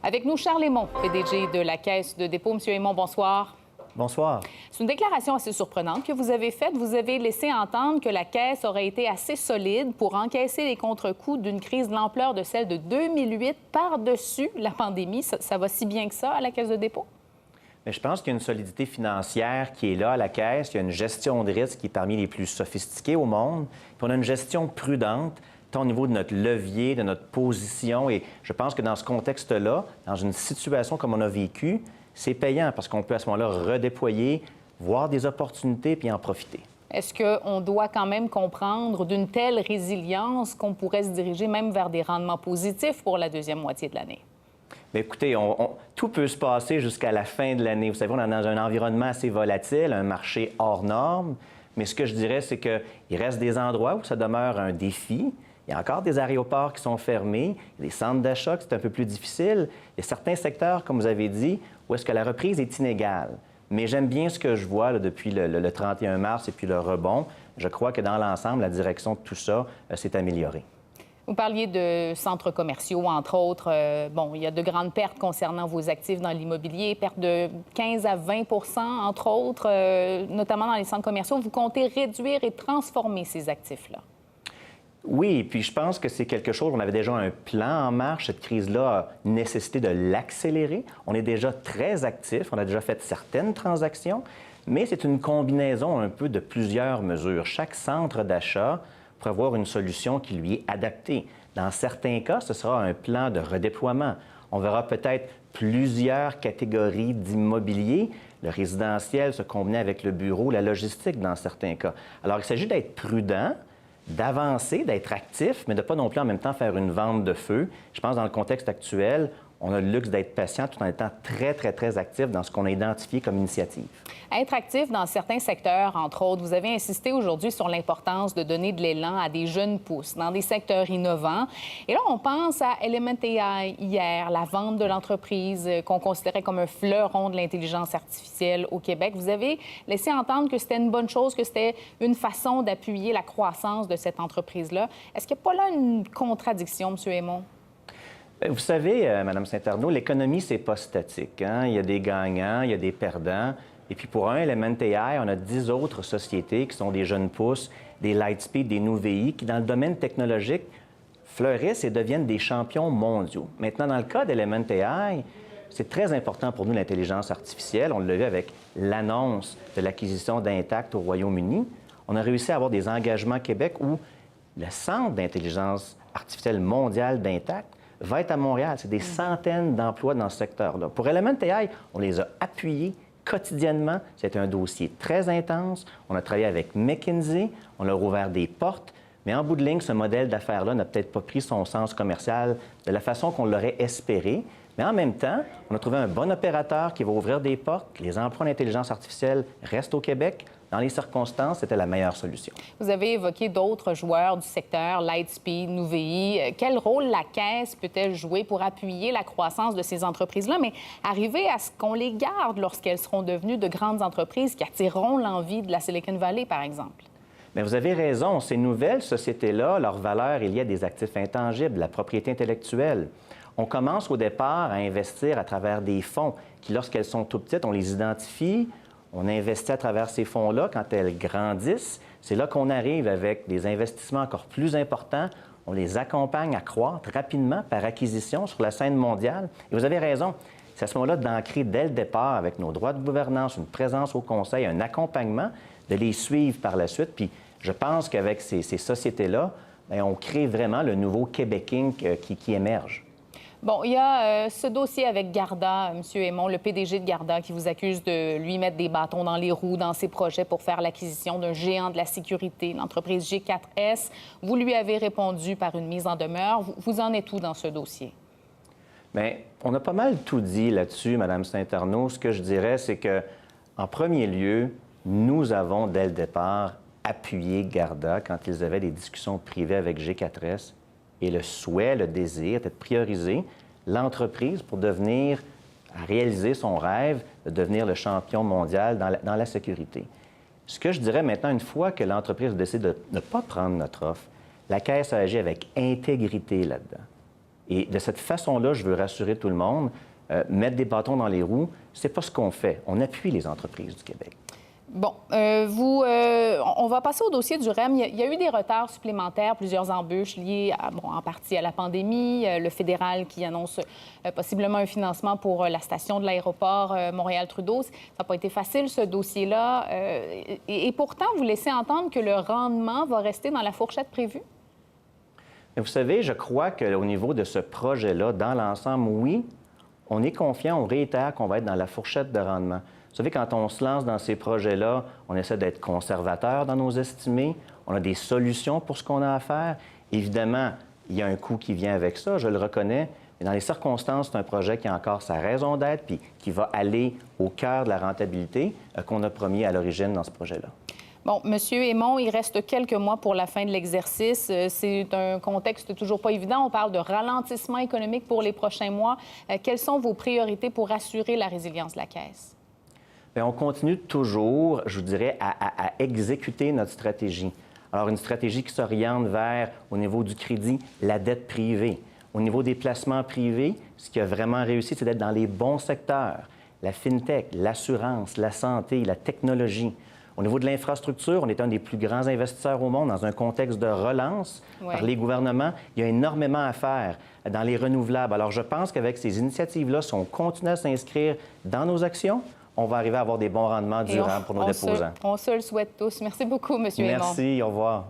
Avec nous, Charles Aymon, PDG de la Caisse de dépôt. Monsieur Aymon, bonsoir. Bonsoir. C'est une déclaration assez surprenante que vous avez faite. Vous avez laissé entendre que la Caisse aurait été assez solide pour encaisser les contre-coups d'une crise de l'ampleur de celle de 2008 par-dessus la pandémie. Ça va si bien que ça à la Caisse de dépôt? Mais je pense qu'il y a une solidité financière qui est là à la Caisse. Il y a une gestion de risque qui est parmi les plus sophistiquées au monde. Puis on a une gestion prudente, tant au niveau de notre levier, de notre position. Et je pense que dans ce contexte-là, dans une situation comme on a vécu, c'est payant parce qu'on peut à ce moment-là redéployer, voir des opportunités puis en profiter. Est-ce qu'on doit quand même comprendre d'une telle résilience qu'on pourrait se diriger même vers des rendements positifs pour la deuxième moitié de l'année? Bien, écoutez, tout peut se passer jusqu'à la fin de l'année. Vous savez, on est dans un environnement assez volatile, un marché hors norme. Mais ce que je dirais, c'est qu'il reste des endroits où ça demeure un défi. Il y a encore des aéroports qui sont fermés, des centres d'achat, c'est un peu plus difficile. Il y a certains secteurs, comme vous avez dit, où est-ce que la reprise est inégale. Mais j'aime bien ce que je vois là, depuis le 31 mars et puis le rebond. Je crois que dans l'ensemble, la direction de tout ça s'est améliorée. Vous parliez de centres commerciaux, entre autres. Il y a de grandes pertes concernant vos actifs dans l'immobilier, pertes de 15 à 20 entre autres, notamment dans les centres commerciaux. Vous comptez réduire et transformer ces actifs-là? Oui, puis je pense que c'est quelque chose, on avait déjà un plan en marche. Cette crise-là a nécessité de l'accélérer. On est déjà très actifs, on a déjà fait certaines transactions, mais c'est une combinaison un peu de plusieurs mesures. Chaque centre d'achat pourrait avoir une solution qui lui est adaptée. Dans certains cas, ce sera un plan de redéploiement. On verra peut-être plusieurs catégories d'immobilier, le résidentiel se combiner avec le bureau, la logistique dans certains cas. Alors, il s'agit d'être prudent, d'avancer, d'être actif, mais de ne pas non plus en même temps faire une vente de feu. Je pense que dans le contexte actuel, on a le luxe d'être patient tout en étant très, très, très actif dans ce qu'on a identifié comme initiative. Être actif dans certains secteurs, entre autres, vous avez insisté aujourd'hui sur l'importance de donner de l'élan à des jeunes pousses dans des secteurs innovants. Et là, on pense à Element AI hier, la vente de l'entreprise qu'on considérait comme un fleuron de l'intelligence artificielle au Québec. Vous avez laissé entendre que c'était une bonne chose, que c'était une façon d'appuyer la croissance de cette entreprise-là. Est-ce qu'il n'y a pas là une contradiction, M. Aymon? Vous savez, Mme Saint-Arnaud, l'économie, c'est pas statique. Hein? Il y a des gagnants, il y a des perdants. Et puis pour Element AI, on a 10 autres sociétés qui sont des jeunes pousses, des Lightspeed, des Nuvei, qui, dans le domaine technologique, fleurissent et deviennent des champions mondiaux. Maintenant, dans le cas d'Element AI, c'est très important pour nous, l'intelligence artificielle. On l'a vu avec l'annonce de l'acquisition d'Intact au Royaume-Uni. On a réussi à avoir des engagements Québec où le centre d'intelligence artificielle mondiale d'Intact va être à Montréal. C'est des centaines d'emplois dans ce secteur-là. Pour Element AI, on les a appuyés quotidiennement. C'est un dossier très intense. On a travaillé avec McKinsey. On leur a ouvert des portes. Mais en bout de ligne, ce modèle d'affaires-là n'a peut-être pas pris son sens commercial de la façon qu'on l'aurait espéré. Mais en même temps, on a trouvé un bon opérateur qui va ouvrir des portes. Les emplois d'intelligence artificielle restent au Québec. Dans les circonstances, c'était la meilleure solution. Vous avez évoqué d'autres joueurs du secteur, Lightspeed, Nuvei. Quel rôle la Caisse peut-elle jouer pour appuyer la croissance de ces entreprises-là, mais arriver à ce qu'on les garde lorsqu'elles seront devenues de grandes entreprises qui attireront l'envie de la Silicon Valley, par exemple? Bien, vous avez raison. Ces nouvelles sociétés-là, leur valeur est liée à des actifs intangibles, la propriété intellectuelle. On commence au départ à investir à travers des fonds qui, lorsqu'elles sont tout petites, on les identifie. On investit à travers ces fonds-là. Quand elles grandissent, c'est là qu'on arrive avec des investissements encore plus importants. On les accompagne à croître rapidement par acquisition sur la scène mondiale. Et vous avez raison, c'est à ce moment-là d'ancrer dès le départ avec nos droits de gouvernance, une présence au conseil, un accompagnement, de les suivre par la suite. Puis je pense qu'avec ces sociétés-là, bien, on crée vraiment le nouveau Québec Inc. qui émerge. Bon, il y a ce dossier avec Garda, M. Aymon, le PDG de Garda, qui vous accuse de lui mettre des bâtons dans les roues dans ses projets pour faire l'acquisition d'un géant de la sécurité, l'entreprise G4S. Vous lui avez répondu par une mise en demeure. Vous en êtes où dans ce dossier? Bien, on a pas mal tout dit là-dessus, Mme Saint-Arnaud. Ce que je dirais, c'est que, en premier lieu, nous avons, dès le départ, appuyé Garda quand ils avaient des discussions privées avec G4S. Et le souhait, le désir était de prioriser l'entreprise pour réaliser son rêve de devenir le champion mondial dans la sécurité. Ce que je dirais maintenant, une fois que l'entreprise décide de ne pas prendre notre offre, la Caisse a agi avec intégrité là-dedans. Et de cette façon-là, je veux rassurer tout le monde, mettre des bâtons dans les roues, c'est pas ce qu'on fait. On appuie les entreprises du Québec. Bon, on va passer au dossier du REM. Il y a eu des retards supplémentaires, plusieurs embûches liées en partie à la pandémie, le fédéral qui annonce possiblement un financement pour la station de l'aéroport Montréal-Trudeau. Ça n'a pas été facile, ce dossier-là. Et pourtant, vous laissez entendre que le rendement va rester dans la fourchette prévue? Mais vous savez, je crois qu'au niveau de ce projet-là, dans l'ensemble, oui, on est confiant, on réitère qu'on va être dans la fourchette de rendement. Vous savez, quand on se lance dans ces projets-là, on essaie d'être conservateur dans nos estimés, on a des solutions pour ce qu'on a à faire. Évidemment, il y a un coût qui vient avec ça, je le reconnais, mais dans les circonstances, c'est un projet qui a encore sa raison d'être puis qui va aller au cœur de la rentabilité qu'on a promis à l'origine dans ce projet-là. Bon, Monsieur Aymon, il reste quelques mois pour la fin de l'exercice. C'est un contexte toujours pas évident. On parle de ralentissement économique pour les prochains mois. Quelles sont vos priorités pour assurer la résilience de la Caisse? Bien, on continue toujours, je vous dirais, à exécuter notre stratégie. Alors, une stratégie qui s'oriente vers, au niveau du crédit, la dette privée. Au niveau des placements privés, ce qui a vraiment réussi, c'est d'être dans les bons secteurs. La fintech, l'assurance, la santé, la technologie. Au niveau de l'infrastructure, on est un des plus grands investisseurs au monde dans un contexte de relance par les gouvernements. Il y a énormément à faire dans les renouvelables. Alors, je pense qu'avec ces initiatives-là, si on continue à s'inscrire dans nos actions, on va arriver à avoir des bons rendements durables pour nos déposants. On se le souhaite tous. Merci beaucoup, M. Aymon. Merci, au revoir.